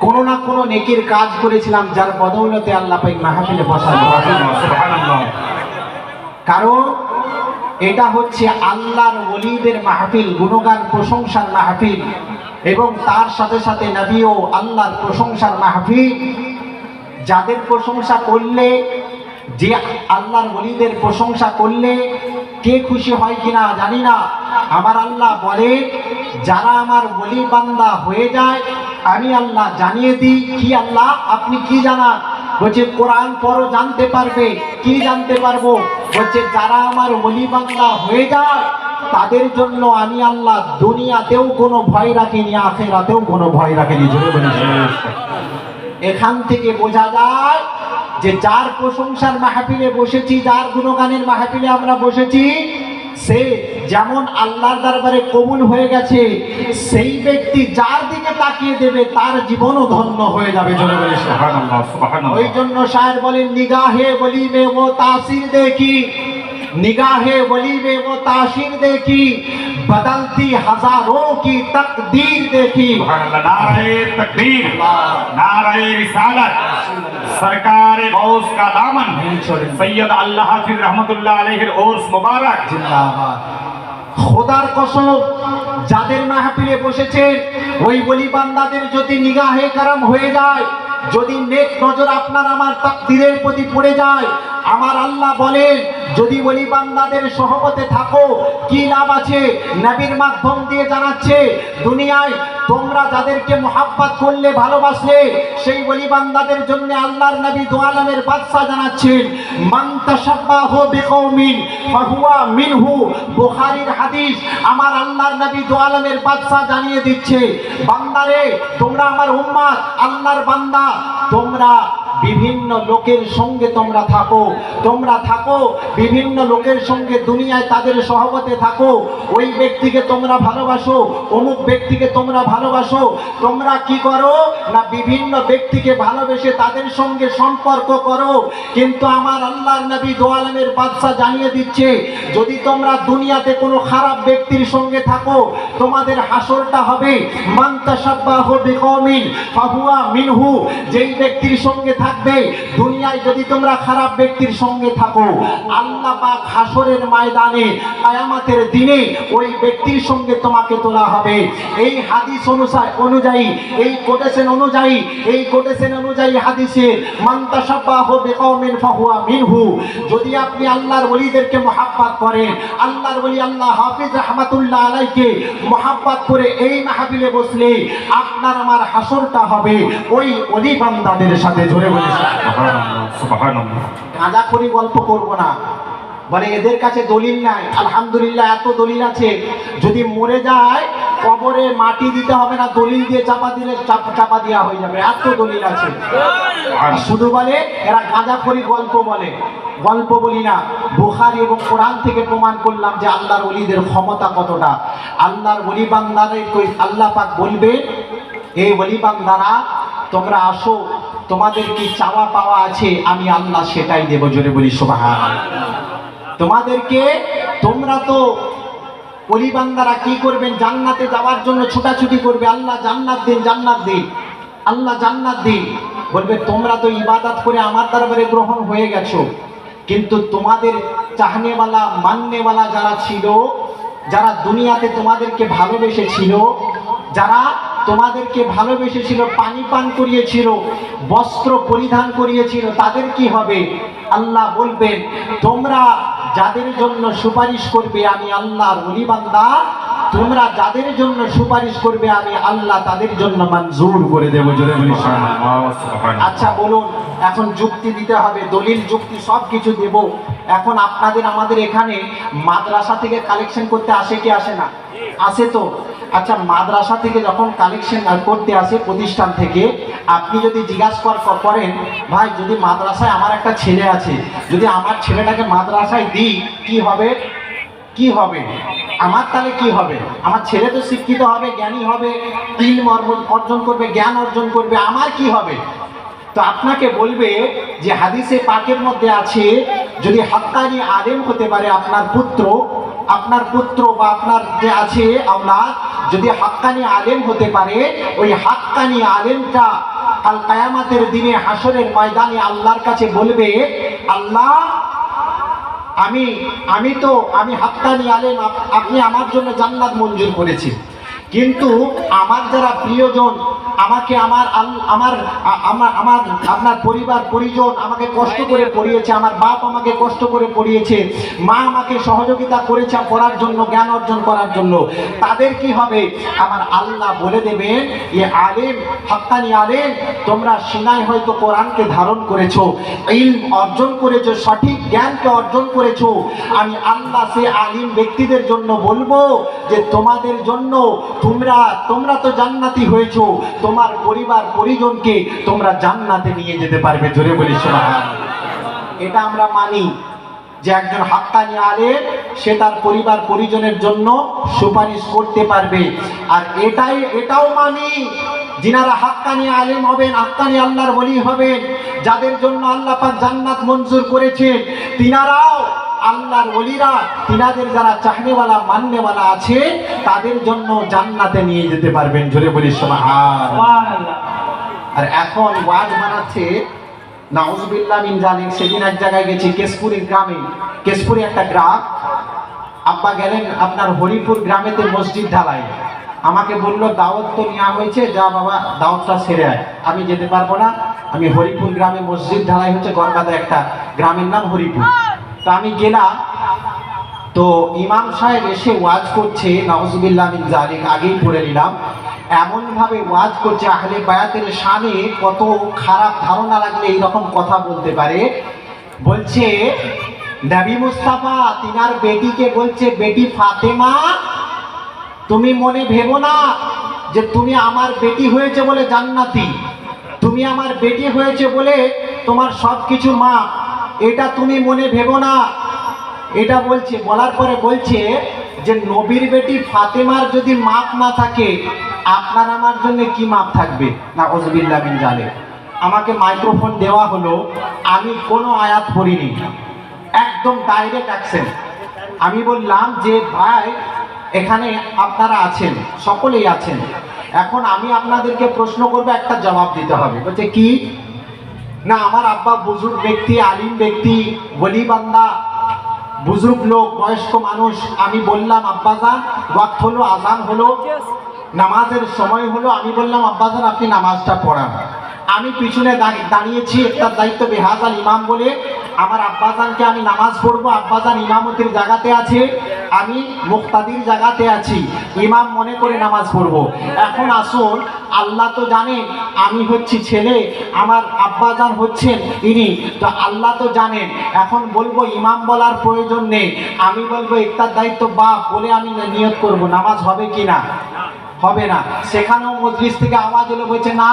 কোনো না কোনো নেকির কাজ করেছিলাম, যার বদৌলতে আল্লাহ পাক মাহফিলে বসালো। সুবহানাল্লাহ। কারণ এটা হচ্ছে আল্লাহর ওলিদের মাহফিল, গুণগান প্রশংসার মাহফিল, এবং তার সাথে সাথে নবীও আল্লাহর প্রশংসার মাহফিল। যাদের প্রশংসা করলে, যে আল্লাহর ওলিদের প্রশংসা করলে কে খুশি হয় কিনা জানি না, আমার আল্লাহ বলে যারা আমার ওলি বান্দা হয়ে যায় আমি আল্লাহ জানিয়ে দিই। কি আল্লাহ আপনি কি জানান? বলছে কোরআন পড়ো জানতে পারবে। কি জানতে পারবো? বলছে যারা আমার ওলি বান্দা হয়ে যায় তাদের জন্য আমি আল্লাহ দুনিয়াতেও কোনো ভয় রাখিনি, আখিরাতেও কোনো ভয় রাখিনি। জোরে বলি। এখান থেকে বোঝা যায় যে যার প্রশংসার মাহফিলে বসেছি, যার গুণগানের মাহফিলে আমরা বসেছি, সে যেমন আল্লাহর দরবারে কবুল হয়ে গেছে, সেই ব্যক্তি যার দিকে তাকিয়ে দেবে তার জীবনও ধন্য হয়ে যাবে। জোরে বলে সুবহানাল্লাহ, সুবহানাল্লাহ। ওই জন্য শায়ের বলেন, নিগাহে ওলি মে ও তাসির দেখি, निगाहे वली में वो ताशीर देखी, बदलती हजारों की तकदीर देखी। नारे तकबीर, नारे रिसालत, सरकार गौस का दामन, सैयद अल्लाह हाफिज रहमतुल्लाह अलैहिर उर्स मुबारक। जिंदाबाद। খোদার কসম, যাদের মাহফিলে বসেছেন ওই ওলি বান্দাদের যদি নিগাহে কারাম হয়ে যায়, যদি নেক নজর আপনার আমার তাকদীরের প্রতি পড়ে যায়, আমার আল্লাহ বলেন যদি ওলি বান্দাদের সহবতে থাকো কি লাভ আছে? নবীর মাধ্যম দিয়ে জানাচ্ছে দুনিয়ায় তোমরা যাদেরকে মুহাব্বত করলে, ভালোবাসলে, সেই ওলি বান্দাদের জন্য আল্লাহর নবী দু আলমের বাদশা জানাচ্ছেন, মান তাশাব্বাহু বিকওমিন ফাহুয়া মিনহু। বুখারীর হাদিস। আমার আল্লাহর নবী দু আলমের বাদশা জানিয়ে দিচ্ছে, বান্দারে তোমরা আমার উম্মত, আল্লাহর বান্দা, তোমরা বিভিন্ন লোকের সঙ্গে তোমরা থাকো, বিভিন্ন লোকের সঙ্গে দুনিয়ায় তাদের সহবতে থাকো, ওই ব্যক্তিকে তোমরা ভালোবাসো, অমুক ব্যক্তিকে তোমরা ভালোবাসো। তোমরা কি করো না, বিভিন্ন ব্যক্তিকে ভালোবেসে তাদের সঙ্গে সম্পর্ক করো। কিন্তু আমার আল্লাহর নবী দু আলমের বাদশা জানিয়ে দিচ্ছে, যদি তোমরা দুনিয়াতে কোনো খারাপ ব্যক্তির সঙ্গে থাকো তোমাদের হাসরটা হবে মান তাশাব্বাহু বিকওমিন ফাহুয়া মিনহু। যেই ব্যক্তির সঙ্গে থাকবে দুনিয়ায়, যদি তোমরা খারাপ ব্যক্তির সঙ্গে থাকো, আল্লাহ পাক হাসরের ময়দানে কিয়ামতের দিনে ওই ব্যক্তির সঙ্গে তোমাকে তোলা হবে। এই হাদিস অনুযায়ী, এই কোটেশন অনুযায়ী হাদিসে মান তাশাব্বাহু বিকওমিন ফাহুয়া মিনহু। যদি আপনি আল্লাহর ওলিদেরকে মুহাব্বত করেন, আল্লাহর ওলি আল্লাহ হাফিজ রাহমাতুল্লাহ আলাইহিকে মুহাব্বত করে এই মাহফিলে বসলে আপনার আমার হাসরটা হবে ওই ওলি বান্দাদের সাথে। জোরে বলে সুবহানাল্লাহ। গাঁজাখড়ি গল্প করব না, বলে এদের কাছে দলিল নাই। আলহামদুলিল্লাহ এত দলিল আছে, যদি মরে যায় কবরে মাটি দিতে হবে না, দলিল দিয়ে চাপা দিলে চাপা দেওয়া হয়ে যাবে, এত দলিল আছে। শুধু বলে এরা গাঁজাখড়ি গল্প বলে, গল্প বলি না। বুখারী এবং কোরআন থেকে প্রমাণ করলাম যে আল্লাহর ওলিদের ক্ষমতা কতটা। আল্লাহর ওলি বান্দাদের আল্লাহ পাক বলবে, এই ওলি বান্দারা তোমরা আসো, তোমাদের কি চাওয়া পাওয়া আছে আমি আল্লাহ সেটাই দেব। জোরে বলি সুবহানাল্লাহ। তোমাদেরকে, তোমরা তো ওলি বান্দারা কি করবেন? জান্নাতে যাওয়ার জন্য ছোটাছুটি করবে, আল্লাহ জান্নাত দিন, জান্নাত দিন, আল্লাহ জান্নাত দিন। বলবে তোমরা তো ইবাদত করে আমার দরবারে গ্রহণ হয়ে গেছো, কিন্তু তোমাদের চাহনেওয়ালা মাননেওয়ালা যারা ছিল, যারা দুনিয়াতে তোমাদেরকে ভালোবেসেছিল, যারা তোমাদেরকে ভালোবেসেছিল, পানি পান করিয়েছিল, বস্ত্র পরিধান করিয়েছিল, তাদের কি হবে? আল্লাহ বলবেন তোমরা যাদের জন্য সুপারিশ করবে আমি আল্লাহর ওলি বান্দা, তোমরা যাদের জন্য সুপারিশ করবে আমি আল্লাহ তাদের জন্য মঞ্জুর করে দেব। জোরে বলি সুবহানাল্লাহ। আচ্ছা বলুন, এখন যুক্তি দিতে হবে, দলিল যুক্তি সব কিছু দেব। এখন আপনাদের আমাদের এখানে মাদ্রাসা থেকে কালেকশন করতে আসে কি আসে না? আসে তো। আচ্ছা, মাদ্রাসা থেকে যখন কালেকশন করতে আসে প্রতিষ্ঠান থেকে, আপনি যদি জিজ্ঞাসা করেন ভাই যদি মাদ্রাসায় আমার একটা ছেলে আছে, যদি আমার ছেলেটাকে মাদ্রাসায় দিই কি হবে? কি হবে আমার? তাহলে কি হবে? আমার ছেলে তো শিক্ষিত হবে, জ্ঞানী হবে, ইলম অর্জন করবে, জ্ঞান অর্জন করবে, আমার কি হবে? তো আপনাকে বলবে যে হাদিসে পাকের মধ্যে আছে, যদি হাক্কানি আলেম হতে পারে আপনার পুত্র বা আপনার যে আছে আওলাদ, যদি হাক্কানি আলেম হতে পারে, ওই হাক্কানি আলেমটা কাল কিয়ামতের দিনে হাসরের ময়দানে আল্লাহর কাছে বলবে, আল্লাহ আমি হাক্কানি আলেম, আপনি আমার জন্য জান্নাত মঞ্জুর করেছেন, কিন্তু আমার যারা প্রিয়জন, আমাকে আপনার পরিবার পরিজন আমাকে কষ্ট করে পড়িয়েছে, আমার বাপ আমাকে কষ্ট করে পড়িয়েছে, মা আমাকে সহযোগিতা করেছে পড়ার জন্য, জ্ঞান অর্জন করার জন্য, তাদের কি হবে? আমার আল্লাহ বলে দেবেন, এ আলেম, হাক্কানি আলেম, তোমরা সিনায় হয়তো কোরআনকে ধারণ করেছো, ইলম অর্জন করেছো, সঠিক জ্ঞানকে অর্জন করেছো, আমি আল্লাহ সে আলিম ব্যক্তিদের জন্য বলবো যে তোমাদের জন্য তোমরা তো জান্নাতি হয়েছো, তোমার পরিবার পরিজনকে তোমরা জান্নাতে নিয়ে যেতে পারবে। জোরে বলি সুবহানাল্লাহ। এটা আমরা মানি যে একজন হাক্কানি আলেম সে তার পরিবার পরিজনের জন্য সুপারিশ করতে পারবে। আর এটাও মানি, যিনারা হাক্কানি আলেম হবেন, হাক্কানি আল্লাহর ওলি হবেন, যাদের জন্য আল্লাহ পাক জান্নাত মঞ্জুর করেছেন, তিনারাও আল্লাহর ওলিরা তিনাদের যারা চাহনেওয়ালা মাননেওয়ালা আছে তাদের জন্য জান্নাতে নিয়ে যেতে পারবেন। জোরে বলি সুবহানাল্লাহ। আর এখন ওয়াজ বানাচ্ছে নাউজুবিল্লাহ মিন জালিক। সেদিন এক জায়গায় গেছি, কেশপুরের গ্রামে, কেশপুরে একটা গ্রাম, আব্বা গেলেন আপনার হরিপুর গ্রামেতে মসজিদ ঢালাই, আমাকে বললো দাওয়াত তো নেওয়া হয়েছে, যা বাবা দাওয়াতটা সেরে আয়। আমি যেতে পারবো না, আমি হরিপুর গ্রামে মসজিদ ঢালাই হচ্ছে, গড়কাদা একটা গ্রামের নাম হরিপুর। তো আমি গেলাম, তো ইমাম সাহেব এসে ওয়াজ করছে, নাউজুবিল্লাহ মিন জালিক, আগেই পড়ে নিলাম, এমন ভাবে ওয়াজ করছে, আহলে বায়াতের শানে কত খারাপ ধারণা লাগলে এইরকম কথা বলতে পারে। বলছে নবী মুস্তাফা তিনার বেটিকে বলছে, বেটি ফাতেমা তুমি মনে ভেবো না যে তুমি আমার বেটি হয়েছে বলে জান্নাতি, তুমি আমার বেটি হয়েছে বলে তোমার সব কিছু মা, এটা তুমি মনে ভেবো না। এটা বলছে, বলার পরে বলছে যে নবীর বেটি ফাতেমার যদি মাপ না থাকে, আপনার আমার জন্য কি মাপ থাকবে? নাউজুবিল্লাহ মিন জালিক। আমাকে মাইক্রোফোন দেওয়া হলো, আমি কোনো আয়াত পড়িনি, একদম ডাইরেক্ট অ্যাকশন। আমি বললাম যে ভাই এখানে আপনারা আছেন, সকলেই আছেন, এখন আমি আপনাদেরকে প্রশ্ন করবো, একটা জবাব দিতে হবে। বলছে কি? না আমার আব্বা বুজুর্গ ব্যক্তি, আলিম ব্যক্তি, ওলি বান্দা, বুজুর্গ লোক, বয়স্ক মানুষ। আমি বললাম আব্বাজান ওয়াক্ত হলো, আজান হলো, নামাজের সময় হলো। আমি বললাম আব্বাজান আপনি নামাজটা পড়ান। আমি পিছনে দাঁড়িয়েছি, একটা দায়িত্ব বেহাজাল ইমাম বলে, আমার আব্বাজানকে আমি নামাজ পড়বো, আব্বাজান ইমামতির জায়গাতে আছে, আমি মুক্তাদির জায়গাতে আছি, ইমাম মনে করে নামাজ পড়বো। এখন আসুন, আল্লাহ তো জানেন আমি হচ্ছি ছেলে, আমার আব্বাজান হচ্ছেন ইনি, তো আল্লাহ তো জানেন। এখন বলবো ইমাম বলার প্রয়োজন নেই, আমি বলবো ইফতার দায়িত্ব বাপ বলে আমি নিয়ত করব, নামাজ হবে কি না? হবে না। সেখানেও মজলিস থেকে আওয়াজ এলো, বলছে না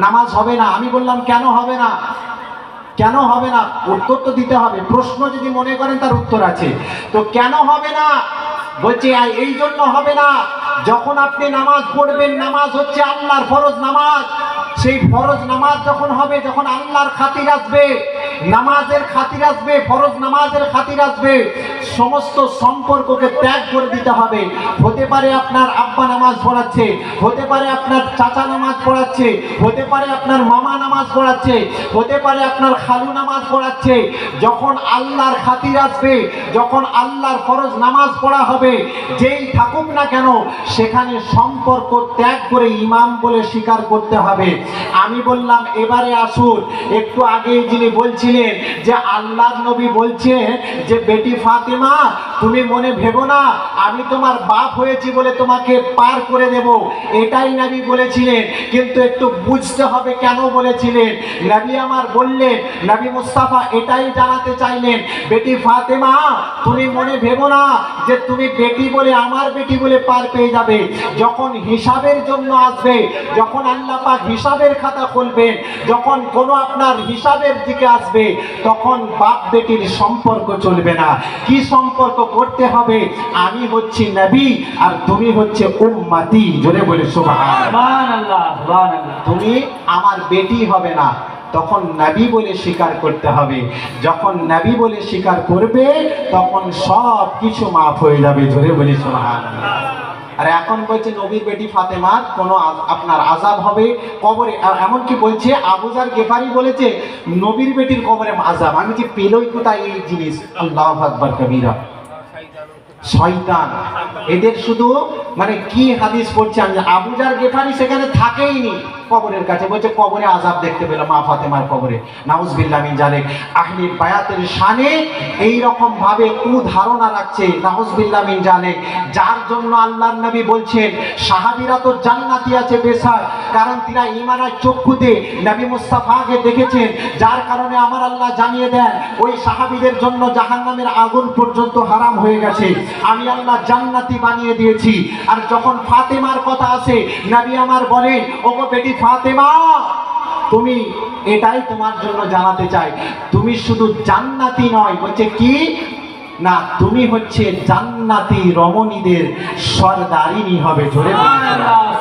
নামাজ হবে না। আমি বললাম কেন হবে না? কেন হবে না? উত্তর তো দিতে হবে, প্রশ্ন যদি মনে করেন তার উত্তর আছে। তো কেন হবে না? বলছে এই জন্য হবে না, যখন আপনি নামাজ পড়বেন, নামাজ হচ্ছে আল্লাহর ফরজ নামাজ, সেই ফরজ নামাজ যখন হবে, যখন আল্লাহর খাতির আসবে, নামাজের খাতির আসবে, ফরজ নামাজের খাতির আসবে, সমস্ত সম্পর্ককে ত্যাগ করে দিতে হবে। হতে পারে আপনার আব্বা নামাজ পড়াচ্ছে, হতে পারে আপনার চাচা নামাজ পড়াচ্ছে, হতে পারে আপনার মামা নামাজ পড়াচ্ছে, হতে পারে আপনার খালু নামাজ পড়াচ্ছে। যখন আল্লাহর খাতির আসবে, যখন আল্লাহর ফরজ নামাজ পড়া হবে, যেই থাকুক না কেন, সেখানে সম্পর্ক ত্যাগ করে ইমাম বলে স্বীকার করতে হবে। আমি বললাম এবারে আসুন, একটু আগে যিনি বলছিলেন যে আল্লাহর নবী বলছেন যে বেটি ফাতেমা তুমি মনে ভেবো না আমি তোমার বাপ হয়েছি বলে তোমাকে পার করে দেব, এটাই নবী বলেছিলেন। কিন্তু একটু বুঝতে হবে কেন বলেছিলেন। নবী আমার বললেন, নবী মুস্তাফা এটাই জানাতে চাইলেন, বেটি ফাতেমা তুমি মনে ভেবো না যে তুমি বেটি বলে, আমার বেটি বলে পার পেয়ে যাবে। যখন হিসাবের জন্য আসবে, যখন আল্লাহ পাক হিসাবের খাতা খুলবেন, যখন কোনো আপনার হিসাবের দিকে আসবে, তখন বাপ বেটির সম্পর্ক চলবে না। কি সম্পর্ক করতে হবে? আমি হচ্ছি নবী আর তুমি হচ্ছে উম্মতি। জোরে বলে সুবহানাল্লাহ। তুমি আমার বেটি হবে না, তখন নবী বলে স্বীকার করতে হবে। যখন নবী বলে স্বীকার করবে, তখন সব কিছু মাফ হয়ে যাবে। জোরে বলি সুবহানাল্লাহ। আর এখন বলছে নবীর বেটি ফাতেমার কোনো আপনার আযাব হবে কবরে। এমনকি বলছে আবু যার গেফারি বলেছে নবীর বেটির কবরে আযাব। আমি যে পেলই কোথায় এই জিনিস, আল্লাহু আকবার কবীরা। শয়তান এদের শুধু মানে কি হাদিস পড়ছে আমি, আবু যার গেফারি সেখানে থাকেইনি কবরের কাছে, বলছে কবরে আযাব দেখতে পেল মা ফাতেমার কবরে। নাউজুবিল্লাহ মিন জালিক। আহলে বায়াতের শানে এই রকম ভাবে ধারণা রাখছে, নাউজুবিল্লাহ মিন জালিক, যার জন্য আল্লাহর নবী বলছেন সাহাবীরা তো জান্নাতি আছে বেশক, কারণ তারা ঈমানের চক্ষুতে নবী মুস্তাফাকে দেখেছেন, যার কারণে আমার আল্লাহ জানিয়ে দেন ওই সাহাবীদের জন্য জাহান্নামের আগুন পর্যন্ত হারাম হয়ে গেছে, আমি আল্লাহ জান্নাতি বানিয়ে দিয়েছি। আর যখন ফাতেমার কথা আসে নবী আমার বলেন, ওগো বেটি ফাতেমা, তুমি এটাই তোমার জন্য জানাতে চাই, তুমি শুধু জান্নাতি নয়, বলছে কি না, তুমি হচ্ছে জান্নাতি রমণীদের সরদারিনী হবে। জোরে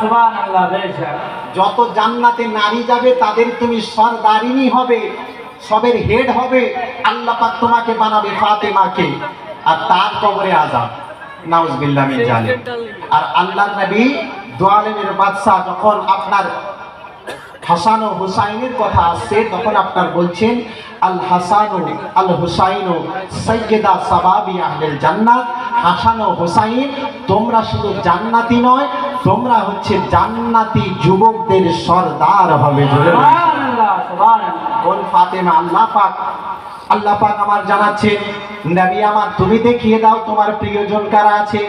সুবহানাল্লাহ। বেশক যত জান্নাতে নারী যাবে তাদের তুমি সরদারিনী হবে, সবের হেড হবে। আল্লাহ পাক তোমাকে বানাবে ফাতেমাকে, আর তার কবরে আযাব। নাউজুবিল্লাহ মিন জালিক। আর আল্লাহর নবী দু আলমের বাদশা যখন আপনার হাসান ও হুসাইনের কথা আসছে, তখন আপনার বলছেন আল হাসান আল হুসাইন সাইয়্যিদা সাবাবি আহলিল জান্নাত। হাসান ও হুসাইন তোমরা শুধু জান্নাতি নয়, তোমরা হচ্ছে জান্নাতি যুবকদের সরদার হবে। সুবহানাল্লাহ সুবহানাল্লাহ। কোন ফাতেমা? আল্লাহ পাক আমার জানাচ্ছেন, নবী আমার তুমি দেখিয়ে দাও তোমার প্রিয়জন কারা আছে,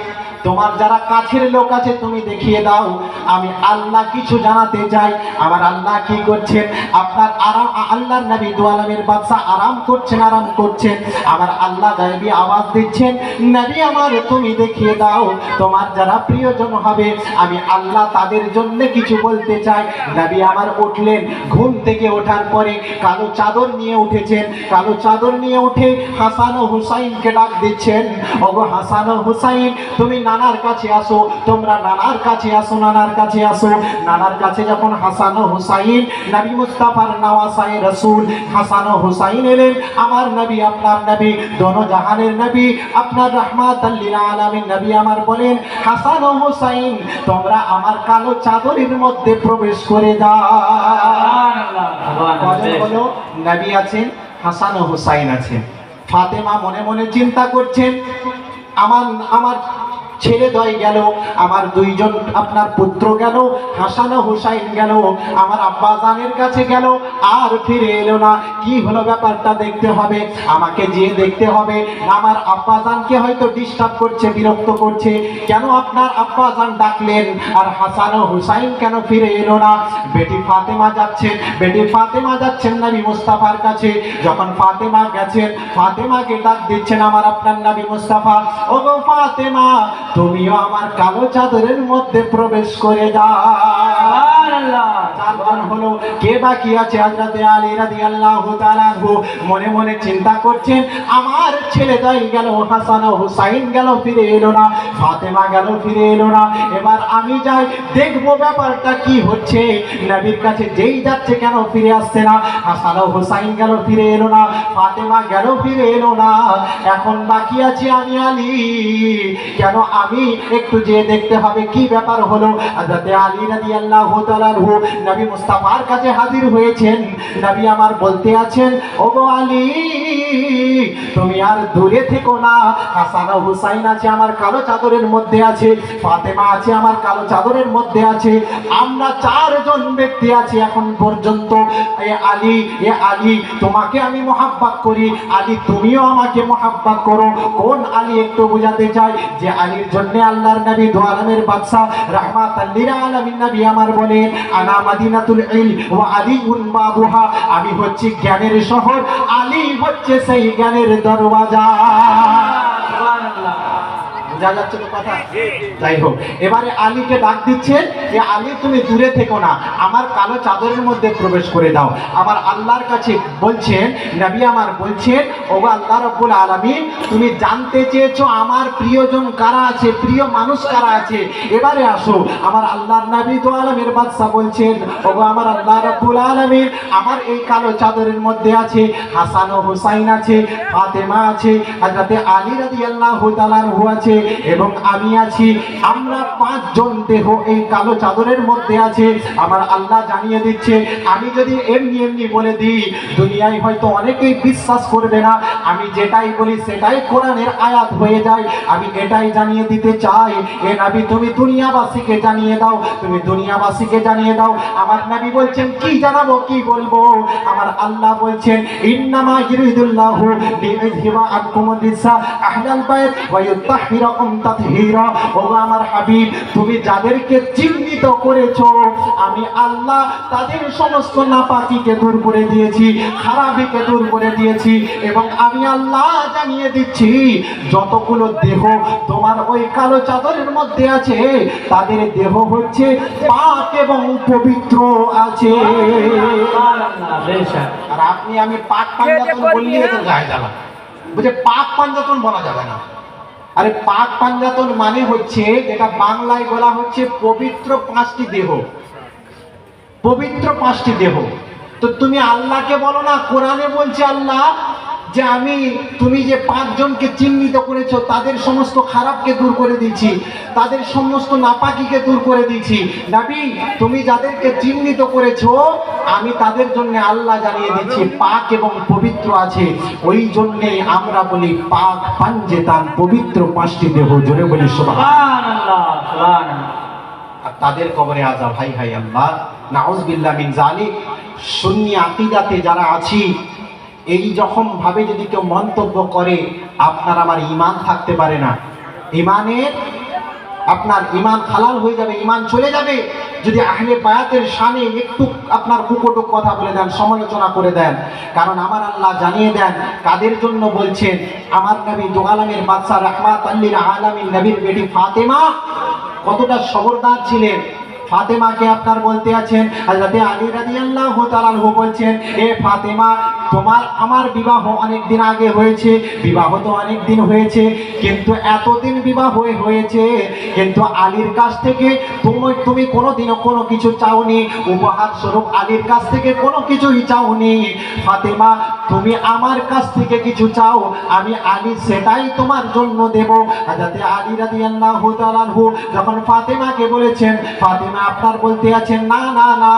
তোমার যারা কাছের লোক আছে তুমি দেখিয়ে দাও। আমি আল্লাহ কিছু জানাতে চাই, আমার আল্লাহ কি করছেন, আপনার আরাম, আল্লাহর নবী দু আলমের বাদশা আরাম করছেন, আমার আল্লাহ গায়বী আওয়াজ দিচ্ছেন, নবী আমার তুমি দেখিয়ে দাও তোমার যারা প্রিয়জন হবে, আমি আল্লাহ তাদের জন্য কিছু বলতে চাই। নবী আমার উঠলেন, ঘুম থেকে ওঠার পরে কালো চাদর নিয়ে উঠেছেন, কালো চাদর নিয়ে উঠে হাসান ও হুসাইনকে ডাক দিচ্ছেন, ওগো হাসান ও হুসাইন তুমি নানার কাছে আসো, তোমরা নানার কাছে আসো, নানার কাছে আসো। নানার কাছে যখন হাসান ও হুসাইন নবী মুস্তাফার নওয়াসায়ে রাসূল হাসান ও হুসাইন এলেন, আমার নবী আপনার নবী দোনো জাহানের নবী আপনার রাহমাতাল লিল আলামিন নবী আমার বলেন, হাসান ও হুসাইন তোমরা আমার কালো চাদরের মধ্যে প্রবেশ করে যাও। সুবহানাল্লাহ সুবহানাল্লাহ। হলো নবী আছেন, হাসান ও হুসাইন আছেন। ফাতেমা মনে মনে চিন্তা করছেন, আমার ছেলে দয় গেল, আমার দুইজন আপনার পুত্র গেল, হাসান ও হুসাইন গেল, আমার আব্বা জানের কাছে গেল, আর ফিরে এলো না। কি হলো ব্যাপারটা দেখতে হবে, আমাকে যেয়ে দেখতে হবে। আমার আব্বা জানকে হয়তো ডিস্টার্ব করছে, বিরক্ত করছে, কেন আপনার আব্বা জান ডাকলেন আর হাসান ও হুসাইন কেন ফিরে এলো না। বেটি ফাতেমা যাচ্ছেন নবী মুস্তাফার কাছে। যখন ফাতেমা গেছেন, ফাতেমাকে ডাক দিচ্ছেন আমার আপনার নবী মুস্তাফা, ওগো ফাতেমা তুমিও আমার কালো চাদরের মধ্যে প্রবেশ করে যাও। সুবহানাল্লাহ। চারজন হলো, কে বাকি আছে? হযরত আলী রাদিয়াল্লাহু তাআলা আনহু মনে মনে চিন্তা করছেন, আমার ছেলে দয় গেল, হাসান ও হুসাইন গেল, ফিরে এলো না, ফাতেমা গেল, ফিরে এলো না। এবার আমি যাই দেখবো ব্যাপারটা কি হচ্ছে। নবীর কাছে যেই যাচ্ছে কেন ফিরে আসছে না, হাসান ও হুসাইন গেল, ফিরে এলো না, ফাতেমা গেল, ফিরে এলো না। এখন বাকি আছি আমি আলী, কেন আমি একটু যে দেখতে হবে কি ব্যাপার হলো। হযরত আলী রাদিয়াল্লাহু তাআলা আনহু নবী মুস্তাফার কাছে হাজির হয়েছেন। নবী আমার বলতে আছেন, ওগো আলী তুমি আর দূরে থেকো না, হাসান ও হুসাইন আছে আমার কালো চাদরের মধ্যে আছে, ফাতেমা আছে আমার কালো চাদরের মধ্যে আছে, আমরা চারজন ব্যক্তি আছি এখন পর্যন্ত। এ আলী তোমাকে আমি মহাব্বত করি, আলী তুমিও আমাকে মহাব্বত করো। কোন আলী একটু বোঝাতে চাই, যে আলীর জন্য আল্লাহর নবী দু আলমের বাদশা রাহমাতাল লিল আলামিন নবী আমার বলেন, আনা মাদিনাতুল ইলম ওয়া আলীউন বাবুহা, আমি হচ্ছি জ্ঞানের শহর, আলী হচ্ছে সেই জ্ঞানের দরওয়াজা। সুবহানাল্লাহ। বোঝা যাচ্ছে তো কথা? যাই হোক, এবারে আলীকে ডাক দিচ্ছেন যে আলী তুমি দূরে থেকো না, আমার কালো চাদরের মধ্যে প্রবেশ করে দাও। আমার আল্লাহর কাছে বলছেন, নবী আমার বলছেন, ওগো আল্লাহ রাব্বুল আলামিন তুমি জানতে চেয়েছো আমার প্রিয়জন কারা আছে, প্রিয় মানুষ কারা আছে, এবারে আসো। আমার আল্লাহর নবী দু আলমের বাদশা বলছেন, ওগো আমার আল্লাহ রাব্বুল আলামিন আমার এই কালো চাদরের মধ্যে আছে হাসান ও হুসাইন আছে, ফাতেমা আছে, হযরত আলী রাদিয়াল্লাহু তাআলা আনহু আছে, এবং আমি আছি, আমরা 5 জন দেহ এই কালো চাদরের মধ্যে আছে। আমার আল্লাহ জানিয়ে দিচ্ছে, আমি যদি এমনি এমনি বলে দিই দুনিয়ায় হয়তো অনেকেই বিশ্বাস করবে না, আমি যেটাই বলি সেটাই কোরআনের আয়াত হয়ে যায়। আমি এটাই জানিয়ে দিতে চাই, এ নবী তুমি দুনিয়াবাসীকে জানিয়ে দাও, তুমি দুনিয়াবাসীকে জানিয়ে দাও। আমার নবী বলছেন কি জানাবো, কি বলবো? আমার আল্লাহ বলছেন ইন্নামা ইউরিদুল্লাহু লিইযহিবা আনকুম রিজসা আহলাল বাইত ওয়া ইউতাহহিরাকুম তাতহীরা। ও আমার হাবিব, তুমি যাদেরকে চিহ্নিত করেছো আমি আল্লাহ তাদের সমস্ত নাপাকিকে দূর করে দিয়েছি, খারাপিকে দূর করে দিয়েছি। এবং আমি আল্লাহ জানিয়ে দিচ্ছি যতগুলো দেহ তোমার ওই কালো চাদরের মধ্যে আছে তাদের দেহ হচ্ছে পাক এবং পবিত্র আছে। সুবহানাল্লাহ, বেশক। আর আপনি আমি পাক পাঞ্জাতন বললে তো গায়ে জ্বালা, বুঝে পাক পাঞ্জাতন বলা যাবে না। আরে পাক পাঞ্জাতন মানে হচ্ছে, যেটা বাংলায় বলা হচ্ছে পবিত্র 5টি দেহ, পবিত্র 5টি দেহ। তো তুমি আল্লাহকে বলো না, কোরআনে বলছে আল্লাহ যে আমি, তুমি যে 5 জনকে চিহ্নিত করেছো তাদের সমস্ত খারাপকে দূর করে দিয়েছি, তাদের সমস্ত নাপাকিকে দূর করে দিয়েছি। নবী তুমি যাদেরকে চিহ্নিত করেছো আমি তাদের জন্য আল্লাহ জানিয়ে দিচ্ছি পাক এবং পবিত্র আছে। ওই জন্যে আমরা বলি পাক পাঞ্জেতান, পবিত্র 5টি দেহ। জোরে বলি সুবহানাল্লাহ। সুবহানাল্লাহ, সুবহানাল্লাহ। আর তাদের কবরে আযাব, হাই হাই আল্লাহ, নাউযুবিল্লাহ মিন যালিক। সুন্নি আকীদাতে যারা আছি, এই যখন ভাবে যদি কেউ মন্তব্য করে আপনার আমার ঈমান থাকতে পারে না, ঈমানের আপনার ঈমান হালাল হয়ে যাবে, ঈমান চলে যাবে যদি আহলে বায়াতের শানে একটু আপনার কুকটুক কথা বলে দেন, সমালোচনা করে দেন। কারণ আমার আল্লাহ জানিয়ে দেন কাদের জন্য বলছেন। আমার নবী দু আলামের বাদশা রাহমাতাল লিল আলামিন নবীর বেটি ফাতেমা কতটা খবরদার ছিলেন। ফাতেমাকে আপনার বলতে আছেন হযরতে আলী রাদিয়াল্লাহু তাআলা আনহু বলছেন, এ ফাতেমা তোমার আমার বিবাহ অনেক দিন আগে হয়েছে, বিবাহ তো অনেক দিন হয়েছে, কিন্তু এতদিন বিবাহ হয়েছে কিন্তু আলীর কাছ থেকে তুমি কোনোদিনও কোনো কিছু চাওনি, উপহার স্বরূপ আলীর কাছ থেকে কোনো কিছুই চাওনি। ফাতেমা তুমি আমার কাছ থেকে কিছু চাও, আমি আলী সেটাই তোমার জন্য দেব। হযরতে আলী রাদিয়াল্লাহু তাআলা আনহু যখন ফাতেমাকে বলেছেন, ফাতেমা আপনার বলতে আছেন না না না,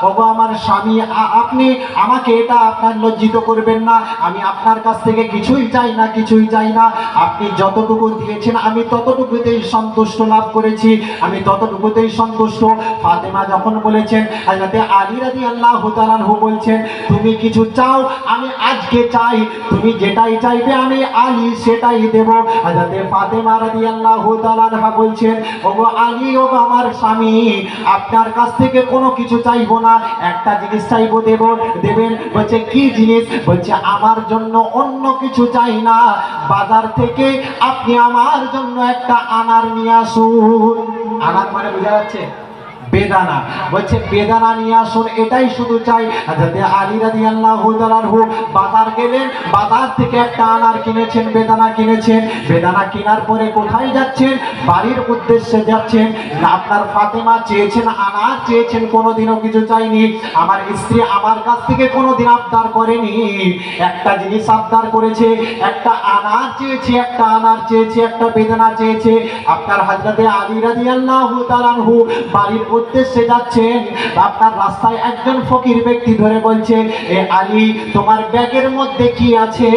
ওগো আমার স্বামী, আপনি আমাকে এটা আপনার লজ্জিত করবেন না, আমি আপনার কাছ থেকে কিছুই চাই না, কিছুই চাই না। আপনি যতটুকু দিয়েছেন আমি ততটুকুতেই সন্তুষ্ট লাভ করেছি, আমি ততটুকুতেই সন্তুষ্ট। ফাতেমা যখন বলেছেন, হযরতে আলী রাদিয়াল্লাহু তাআলা আনহু বলছেন তুমি কিছু চাও, আমি আজকে চাই, তুমি যেটাই চাইবে আমি আলী সেটাই দেব। হযরতে ফাতেমা রাদিয়াল্লাহু তাআলা আনহা বলছেন, ওগো আলী, ওগো আমার স্বামী, আপনার কাছ থেকে কোনো কিছু চাইবো না, একটা জিনিস চাইবো, দেবেন। বলছে কি জিনিস? বলছে আমার জন্য অন্য কিছু চাই না, বাজার থেকে আপনি আমার জন্য একটা আনার নিয়ে আসুন। আনার মানে বোঝা যাচ্ছে বেদানা, বলছে বেদানা নিয়ে আসুন, এটাই শুধু চাই। হযরতে আলী রাদিয়াল্লাহু তাআলা আনহু বাজার গেলেন, বাজার থেকে একটা আনার কিনেছেন, বেদানা কিনেছেন। বেদানা কেনার পরে কোথায় যাচ্ছেন? বাড়ির উদ্দেশ্যে যাচ্ছেন। আপনার ফাতেমা চেয়েছেন আনার, চেয়েছেন, কোনোদিনও কিছু চাইনি। আমার স্ত্রী আমার কাছ থেকে কোনোদিন আবদার করেনি, একটা জিনিস আবদার করেছে, একটা আনার চেয়েছে, একটা আনার চেয়েছে, একটা বেদানা চেয়েছে। আপনার হযরতে আলী রাদিয়াল্লাহু তাআলা আনহু বাড়ির উদ্দেশ্যে যাচ্ছেন, আপনার রাস্তায় একজন ফকির ব্যক্তি ধরে বলছে, এ আলী তোমার ব্যাগের মধ্যে কি আছে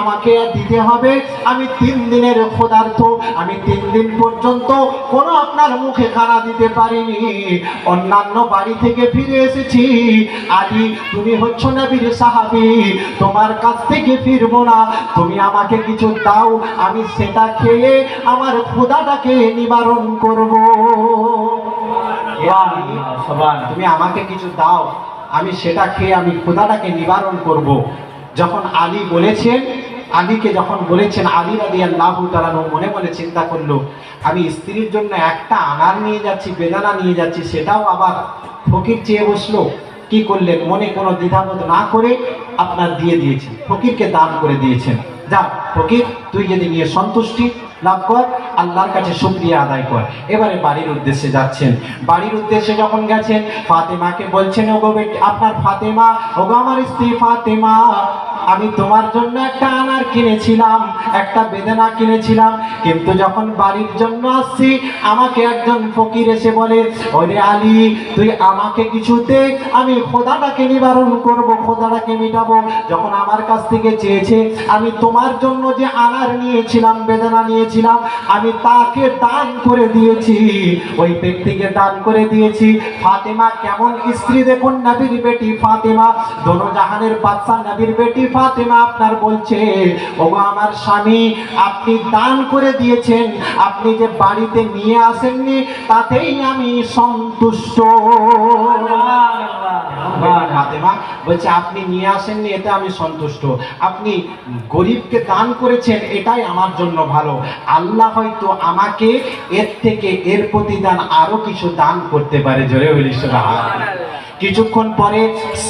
আমাকে দিতে হবে, আমি 3 দিনের ক্ষুধার্ত, আমি 3 দিন পর্যন্ত কোনো আপনার মুখে খানা দিতে পারিনি, অন্যান্য বাড়ি থেকে ফিরে এসেছি। আলী তুমি হচ্ছ নবীর সাহাবী, তোমার কাছ থেকে ফিরবো না, তুমি আমাকে কিছু দাও, আমি সেটা খেয়ে আমার ক্ষুধাটাকে নিবারণ করব। তুমি আমাকে কিছু দাও, আমি সেটা খেয়ে আমি ক্ষুধাটাকে নিবারণ করব। যখন আলী বলেছেন, আলীকে যখন বলেছেন, আলী রাদিয়াল্লাহু তাআলা মনে মনে চিন্তা করলো, আমি স্ত্রীর জন্য একটা আনার নিয়ে যাচ্ছি, বেদানা নিয়ে যাচ্ছি, সেটাও আবার ফকির চেয়ে বসলো। কি করলেন? মনে কোনো দ্বিধাবোধ না করে আপনার দিয়ে দিয়েছেন, ফকিরকে দান করে দিয়েছেন। যা ফকির, তুই যদি নিয়ে সন্তুষ্টি লাভ কর, আল্লাহর কাছে শুকরিয়া আদায় কর। এবারে বাড়ির উদ্দেশ্যে যাচ্ছেন। বাড়ির উদ্দেশ্যে যখন গেছেন, ফাতেমাকে বলছেন, ওগো আপনার ফাতেমা, ওগো আমার স্ত্রী ফাতেমা, আমি তোমার জন্য একটা আনার কিনেছিলাম, একটা বেদানা কিনেছিলাম, কিন্তু যখন বাড়ির জন্য আসছি আমাকে একজন ফকির এসে বলে, ওরে আলী তুই আমাকে কিছু দে, আমি খোদাটাকে নিবারণ করব, খোদাটাকে মিটাবো। যখন আমার কাছ থেকে চেয়েছে আমি তোমার জন্য যে আনার নিয়েছিলাম, বেদানা নিয়েছিলাম, আমি তাকে দান করে দিয়েছি, ওই ব্যক্তিকে দান করে দিয়েছি। ফাতেমা কেমন স্ত্রী দেখুন, নবীর বেটি ফাতেমা, দোনো জাহানের বাদশা নবীর বেটি ফাতেমা আপনার বলছে, ওগো আমার স্বামী আপনি দান করে দিয়েছেন, আপনি যে বাড়িতে নিয়ে আসেননি তাতেই আমি সন্তুষ্ট। ফাতেমা বলছে আপনি নিয়ে আসেননি এতে আমি সন্তুষ্ট, আপনি গরিবকে দান করেছেন এটাই আমার জন্য ভালো। আল্লাহ হয়তো আমাকে এর থেকে এর প্রতিদান আরো কিছু দান করতে পারে। জোরে বলি সুবহানাল্লাহ। কিছুক্ষণ পরে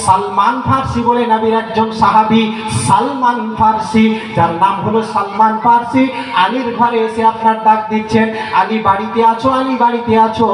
সালমান ফার্সি বলে নবীর একজন সাহাবী, সালমান ফার্সি, যার নাম হলো সালমান ফার্সি, আলীর ঘরে এসে আপনার ডাক দিচ্ছেন, আলী বাড়িতে আছো, আলী বাড়িতে আছো।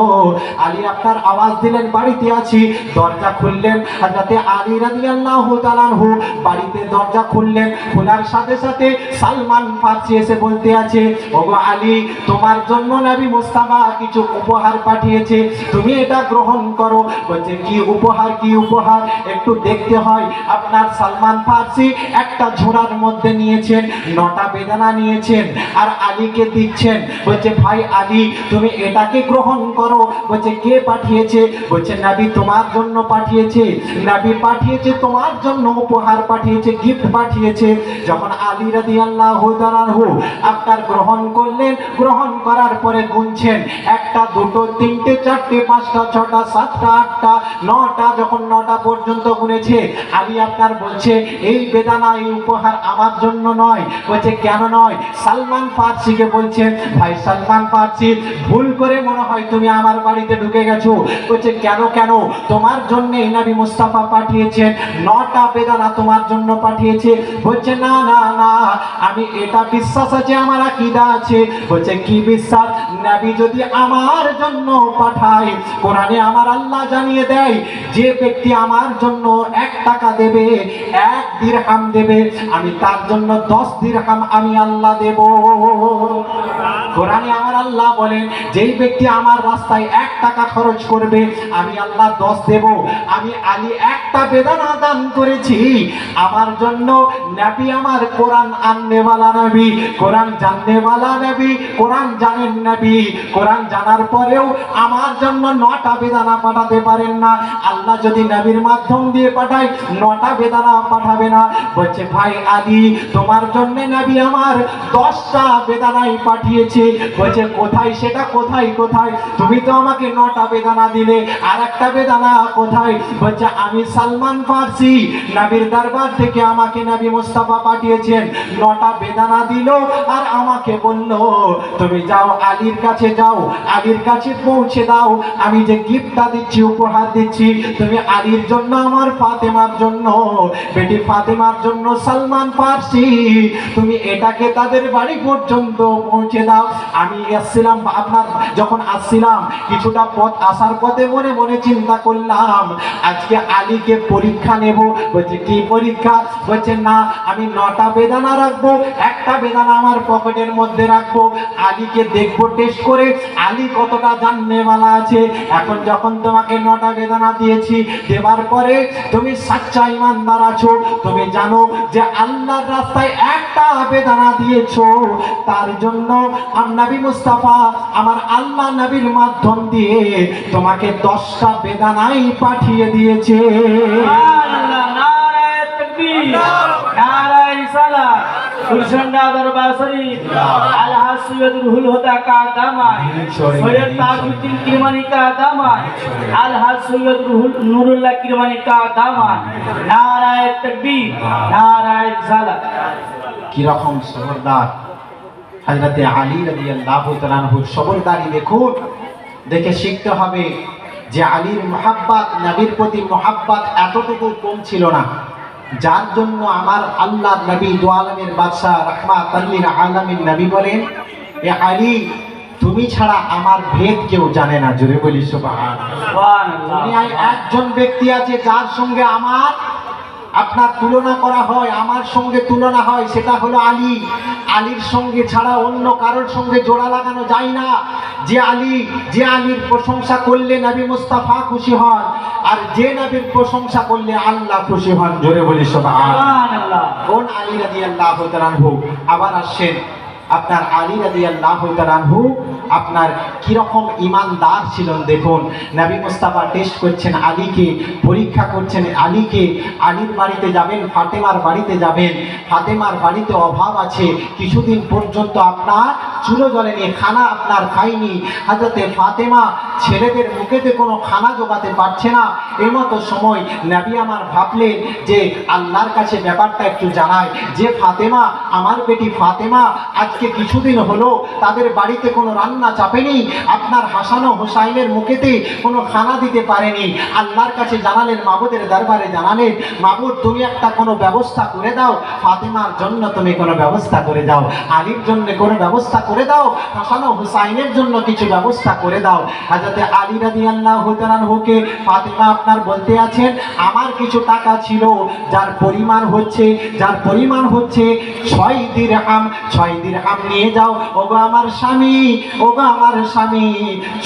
আলী আপনার আওয়াজ দিলেন বাড়িতে আছি, দরজা খুললেন হযরতে আলী রাদিয়াল্লাহু তাআলা আনহু, বাড়িতে দরজা খুললেন, খোলার সাথে সাথে সালমান ফার্সি এসে বলতে আছে, ওগো আলী তোমার জন্য নবী মুস্তাফা কিছু উপহার পাঠিয়েছে, তুমি এটা গ্রহণ করো। বলছে কি উপহার, কি উপহার একটু দেখতে হয়। আপনার সালমান ফার্সি একটা ঝোড়ার মধ্যে নিয়েছেন 9টা বেদানা নিয়েছেন আর আলীকে দিচ্ছেন। বলছে ভাই আলী তুমি এটাকে গ্রহণ করো। বলছে কে পাঠিয়েছে? বলছে নবী তোমার জন্য পাঠিয়েছে, নবী পাঠিয়েছে তোমার জন্য, উপহার পাঠিয়েছে, গিফট পাঠিয়েছে। যখন আলী রাদিয়াল্লাহু তাআলা আনহু আপনার গ্রহণ করলেন, গ্রহণ করার পরে গুনছেন 1টা 2টো 3টে 4টে 5টা 6টা 7টা 8টা 9টা, যখন 9টা পর্যন্ত গুনেছে আলী আপনার বলছে এই বেদানা এই উপহার আমার জন্য নয়। বলছে কেন নয়? সালমান ফার্সিকে বলছেন ভাই সালমান ফার্সি ভুল করে মনে হয় তুমি আমার বাড়িতে ঢুকে গেছো। বলছে কেন কেন? তোমার জন্য নবী মুস্তাফা পাঠিয়েছেন, 9টা বেদানা তোমার জন্য পাঠিয়েছে। বলছে না না না, আমি এটা বিশ্বাস আছে, আমার আকীদা আছে। বলছে কি বিশ্বাস? নবী যদি আমার জন্য পাঠায়, কোরআনে আমার আল্লাহ জানিয়ে দেয় যে ব্যক্তি আমার জন্য 1 টাকা দেবে, 1 দিরহাম দেবে, আমি তার জন্য 10 দিরহাম আমি আল্লাহ দেব। কোরআনে আমার আল্লাহ বলেন যেই ব্যক্তি আমার রাস্তায় 1 টাকা খরচ করবে আমি আল্লাহ 10 দেব। আমি আলী 1টা বেদানা দান করেছি আমার জন্য। নবী আমার কোরআন আননেওয়ালা নবী, কোরআন জাননেওয়ালা নবী, কোরআন জানেন নবী, কোরআন জানার পরেও আমার জন্য 9টা বেদানা পাঠাতে পারেন না। আল্লাহ যদি নবীর মাধ্যম দিয়ে পাঠায় 9টা বেদানা পাঠাবে না। বলছে ভাই আলী তোমার জন্য নবী আমার 10টা বেদানাই পাঠিয়েছে। বলছে কোথায় সেটা, কোথায় কোথায়? তুমি তো আমাকে 9টা বেদানা দিলে, আর একটা বেদানা কোথায়? বলছে আমি সালমান ফার্সি, নবীর দরবার থেকে আমাকে নবী মুস্তাফা পাঠিয়েছেন, 9টা বেদানা দিল আর আমাকে বলল তুমি যাও আলীর কাছে যাও, আলীর কাছে পৌঁছে দাও আমি যে গিফটটা দিচ্ছি, উপহার দিচ্ছি, তুমি আলীর জন্য, আমার ফাতেমার জন্য, বেটি ফাতেমার জন্য সালমান ফার্সি তুমি এটাকে তাদের বাড়ি পর্যন্ত পৌঁছে দাও। আমি আসছিলাম, আপনার যখন আসছিলাম কিছুটা পথ আসার পথে মনে মনে চিন্তা করলাম আজকে আলীকে পরীক্ষা নেব। বলছে কি পরীক্ষা? বলছে না আমি 9টা বেদানা রাখবো, একটা বেদানা আমার পকেটের মধ্যে রাখবো, আলীকে দেখবো টেস্ট করে আলী কতটা জাননেওয়ালা আছে। এখন যখন তোমাকে 9টা বেদানা দিয়েছি, দেওয়ার পরে তুমি সাচ্চা ইমানদার আছো, তুমি জানো যে আল্লাহর রাস্তায় 1টা বেদানা দিয়েছো, তার জন্য নবী মুস্তাফা আমার আল্লাহ নবীর মাধ্যম দিয়ে তোমাকে 10টা বেদানাই পাঠিয়ে দিয়েছে। সুবহানাল্লাহ, নারায়ে তাকবীর, নারায়ে রিসালাত, গুলশানদা দরবার শরীফ, আলহাজ সৈয়দ রুহুল হুদা কা দামান, সৈয়দ তাজউদ্দিন কিরমানি কা দামান, আলহাজ সৈয়দ নুরুল্লাহ কিরমানি কা দামান, নারায়ে তাকবীর, নারায়ে রিসালাত। কি রকম সবরদার হযরতে আলী রাদিয়াল্লাহু তাআলা আনহুর সবরদারি দেখুন, দেখে শিখতে হবে যে আলীর মুহাব্বত, নবীর প্রতি মুহাব্বত এতটুকু কম ছিল না, যার জন্য আমার আল্লাহ নবী দু আলমের বাদশাহ রাহমাতাল লিল আলামিন নবী বলেন এ আলী তুমি ছাড়া আমার ভেদ কেউ জানে না। জোরে বলি সুবহানাল্লাহ। দুনিয়ায় একজন ব্যক্তি আছে যার সঙ্গে আমার আপনার তুলনা করা হয়, আমার সঙ্গে তুলনা হয়, সেটা হলো আলী। আলীর সঙ্গে ছাড়া অন্য কারোর সঙ্গে জোড়া লাগানো যায় না। যে আলীর প্রশংসা করলে নবী মুস্তাফা খুশি হন, আর যে নবীর প্রশংসা করলে আল্লাহ খুশি হন। জোরে বলি সুবহানাল্লাহ। সুবহানাল্লাহ। কোন আলী রাদিয়াল্লাহু তাআলা আনহু। আবার আসেন আপনার আলী রাদিয়াল্লাহু তাআলা আনহু আপনার কিরকম ইমানদার ছিলেন দেখুন। নবী মুস্তাফা টেস্ট করছেন আলীকে, পরীক্ষা করছেন আলীকে। আলীর বাড়িতে যাবেন, ফাতেমার বাড়িতে যাবেন। ফাতেমার বাড়িতে অভাব আছে, কিছুদিন পর্যন্ত আপনার চুলো জ্বলেনি, খানা আপনার খায়নি। হযরতে ফাতেমা ছেলেদের মুখেতে কোনো খানা জোগাতে পারছে না। এই মতো সময় নবী আমার ভাবলেন যে আল্লাহর কাছে ব্যাপারটা একটু জানায়, যে ফাতেমা, আমার বেটি ফাতেমা আজকে কিছুদিন হলো তাদের বাড়িতে কোনো রান্না চাপেনি, আপনার হাসান ও হুসাইনের মুখেতে কোনো খানা দিতে পারেনি। আল্লাহর কাছে জানালেন, মাবুদের দরবারে জানালেন, মাবুদ তুমি একটা কোনো ব্যবস্থা করে দাও, ফাতেমার জন্য তুমি কোনো ব্যবস্থা করে দাও, আলীর জন্য কোনো ব্যবস্থা করে দাও, হাসান ও হুসাইনের জন্য কিছু ব্যবস্থা করে দাও। হযরতে আলী রাদিয়াল্লাহু তাআলা আনহুকে ফাতেমা আপনার বলতে আছেন, আমার কিছু টাকা ছিল যার পরিমাণ হচ্ছে 6 দিরহাম। 6 দিরহাম নিয়ে যাও ওগো আমার স্বামী, ওগো আমার স্বামী,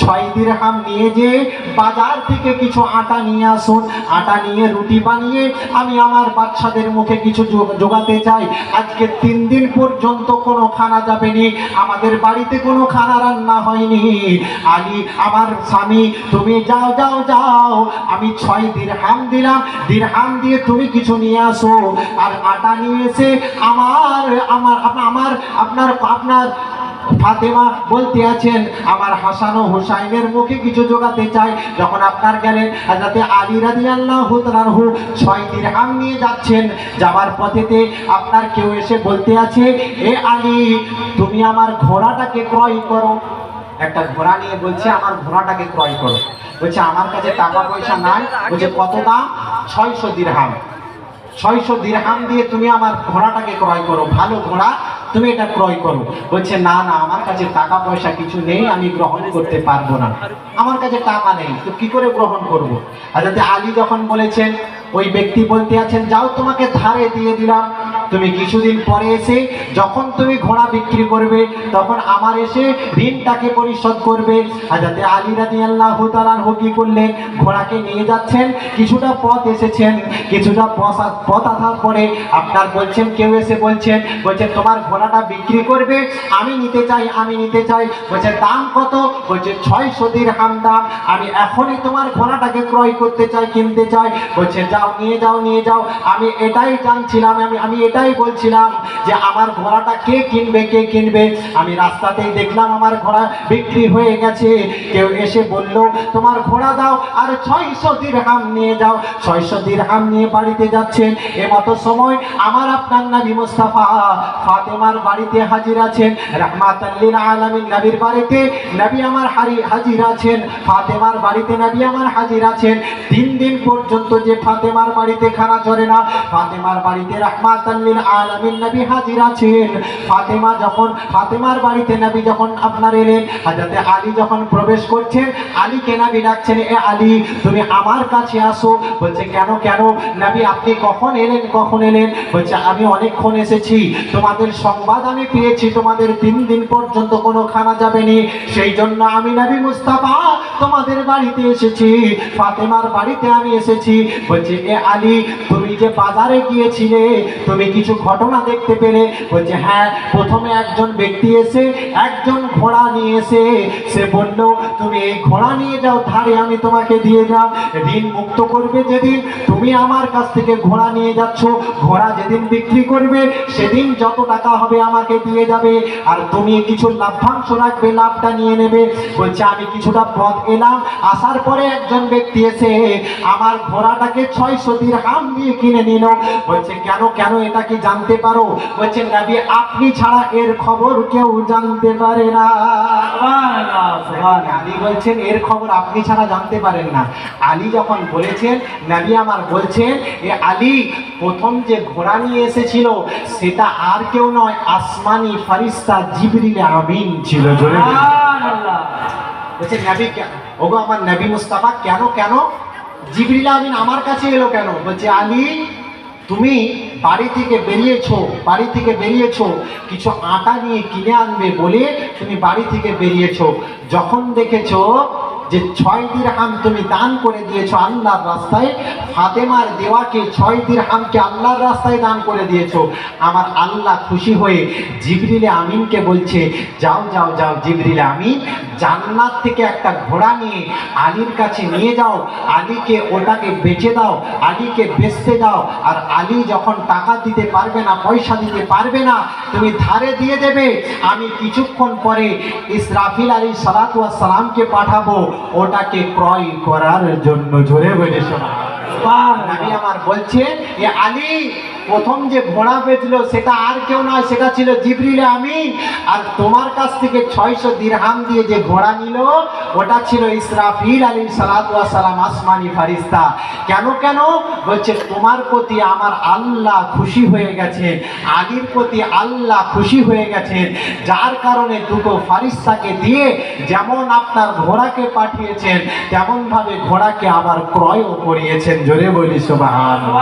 6 দিরহাম নিয়ে যে বাজার থেকে কিছু আটা নিয়ে আসুন। আটা নিয়ে রুটি বানিয়ে আমি আমার বাচ্চাদের মুখে কিছু জোগাতে চাই। আজকে 3 দিন পর্যন্ত কোনো খানা যাবেনি, আমাদের বাড়িতে কোনো খানা রান্না হয়নি। আলী আমার স্বামী, তুমি যাও যাও যাও, আমি 6 দিরহাম দিলাম, দিরহাম দিয়ে তুমি কিছু নিয়ে আসো। আর আটা নিয়ে এসে আপনার ফাতেমা বলতে আছেন, আমার হাসান ও হুসাইনের মুখে কিছু জোগাতে চাই। যখন আপনার গেলেন হযরতে আলী রাদিয়াল্লাহু তাআলা আনহু 6 দিরহাম নিয়ে যাচ্ছেন, যাওয়ার পথেতে আপনার কেউ এসে বলতে আছে, এ আলী তুমি আমার ঘোড়াটাকে ক্রয় করো। একটা ঘোড়া নিয়ে বলছে, আমার ঘোড়াটাকে ক্রয় করো। বলছে আমার কাছে টাকা পয়সা নাই। বলছে কত দাম? 600 দিরহাম। 600 দিরহাম দিয়ে তুমি আমার ঘোড়াটাকে ক্রয় করো, ভালো ঘোড়া, তুমি এটা ক্রয় করো। বলছে না না, আমার কাছে টাকা পয়সা কিছু নেই, আমি গ্রহণ করতে পারবো না, আমার কাছে টাকা নেই, তো কি করে গ্রহণ করব? হযরত আলী যখন বলেছেন, ওই ব্যক্তি বলতে আছেন, যাও তোমাকে ধারে দিয়ে দিলাম, তুমি কিছুদিন পরে এসে যখন তুমি ঘোড়া বিক্রি করবে তখন আমার এসে ঋণটাকে পরিশোধ করবে। হযরত আলী রাদিয়াল্লাহু তাআলা আনহু কি করলেন, ঘোড়াকে নিয়ে যাচ্ছেন, কিছুটা পথ এসেছেন, কিছুটা পথ আসার পরে আপনার বলছেন, কেউ এসে বলছেন তোমার ঘোড়াটা বিক্রি করবে, আমি নিতে চাই। বলছে দাম কত? বলছে 600 দিরহাম দাম, আমি এখনই তোমার ঘোড়াটাকে ক্রয় করতে চাই, কিনতে চাই। বলছে যাও, নিয়ে যাও। আমি এটাই জানছিলাম, আমি এটাই বলছিলাম যে আমার ঘোড়াটা কে কিনবে। আমি রাস্তাতেই দেখলাম আমার ঘোড়া বিক্রি হয়ে গেছে। কেউ এসে বলল তোমার ঘোড়া দাও আর 600 দিরহাম নিয়ে যাও। 600 দিরহাম নিয়ে বাড়িতে যাচ্ছেন। এমতো সময় আমার আপনার নবী মুস্তাফা ফাতেমার বাড়িতে হাজির আছেন, রাহমাতাল লিল আলামিন নবীর বাড়িতে নবী আমার হাজির আছেন, ফাতেমার বাড়িতে নবী আমার হাজির আছেন। 3 দিন পর্যন্ত যে ফাতেমার বাড়িতে খানা চলে না, ফাতেমার বাড়িতে রাহমাতাল লিল আলামিন নবী হাজির আছেন। ফাতেমার বাড়িতে নবী যখন আপনার এলেন, হযরতে আলী যখন প্রবেশ করছেন, আলীকে নবী ডাকছেন, এ আলী তুমি আমার কাছে আসো। বলছে কেন নবী আপনি কখন এলেন? বলছে আমি অনেকক্ষণ এসেছি, তোমাদের সংবাদ আমি পেয়েছি তোমাদের 3 দিন পর্যন্ত কোনো খানা যাবেনি, সেই জন্য আমি নবী মুস্তাফা তোমাদের বাড়িতে এসেছি, ফাতেমার বাড়িতে আমি এসেছি। বলছে এ আলী তুমি যে বাজারে গিয়েছিলে, তুমি কিছু ঘটনা দেখতে পেলে? বলছে হ্যাঁ, প্রথমে একজন ব্যক্তি এসে একজন ঘোড়া নিয়ে এসে সে বলল তুমি এই ঘোড়া নিয়ে যাও ধারে, আমি তোমাকে দিয়ে দিলাম, ঋণ মুক্ত করবে যেদিন তুমি আমার কাছ থেকে ঘোড়া নিয়ে যাচ্ছ, ঘোড়া যেদিন বিক্রি করবে সেদিন যত টাকা হবে আমাকে দিয়ে যাবে, আর তুমি কিছু লাভ্যাংশ রাখবে, লাভটা নিয়ে নেবে। বলছে আমি কিছুটা পথ এলাম, আসার পরে একজন ব্যক্তি এসে আমার ঘোড়াটাকে 600 দিরহাম দিয়ে কিনে নিল। বলছে কেন এটা কি জানতে পারো? বলছে নবী আপনি ছাড়া এর খবর কেউ জানতে পারে না। আলী বলছেন এর খবর আপনি ছাড়া জানতে পারেন না। আলী যখন বলেছেন, নবী আমার বলছেন, এ আলী প্রথম যে ঘোড়া নিয়ে এসেছিল সেটা আর কেউ নয়, আসমানি ফেরেশতা জিবরিল আমিন ছিল। জোরে সুবহানাল্লাহ। বলছে নবী ওগো আমার নবী মুস্তাফা কেন জিবরিল আমিন আমার কাছে এলো কেন? বলছে আলী তুমি বাড়ি থেকে বেরিয়েছো কিছু আটা নিয়ে কিনে আনবে বলে তুমি বাড়ি থেকে বেরিয়েছো, যখন দেখেছো যে 6 দিরহাম তুমি দান করে দিয়েছো আল্লাহর রাস্তায়, ফাতেমার দেওয়াকে 6 দিরহামকে আল্লাহর রাস্তায় দান করে দিয়েছো, আমার আল্লাহ খুশি হয়ে জিবরিল আমিনকে বলছে, যাও যাও যাও জিবরিল আমিন, জান্নাত থেকে একটা ঘোড়া নিয়ে আলীর কাছে নিয়ে যাও, আলীকে ওটাকে বেচে দাও, আলীকে বেচতে দাও, আর আলী যখন টাকা দিতে পারবে না, পয়সা দিতে পারবে না, তুমি ধারে দিয়ে দেবে, আমি কিছুক্ষণ পরে ইসরাফিল আলাইহিস সালাতু ওয়াস সালামকে পাঠাবো ওটাকে ক্রয় করার জন্য। জোরে বলে শোনা, নবী আমার বলছেন এ আলী প্রথম যে ঘোড়া বেচলো সেটা আর কেউ নয়, সেটা ছিল জিবরিল আমিন, আর তোমার কাছ থেকে 600 দিরহাম দিয়ে যে ঘোড়া নিল ওটা ছিল ইসরাফিল আলাইহিস সালাতু ওয়াস সালাম, আসমানি ফারিস্তা। কেন বলছে তোমার প্রতি আমার আল্লাহ খুশি হয়ে গেছেন, আলীর প্রতি আল্লাহ খুশি হয়ে গেছেন, যার কারণে দুটো ফারিস্তাকে দিয়ে যেমন আপনার ঘোড়াকে পাঠিয়েছেন তেমন ভাবে ঘোড়াকে আবার ক্রয়ও করিয়েছেন। জোরে বলি সুবহানাল্লাহ।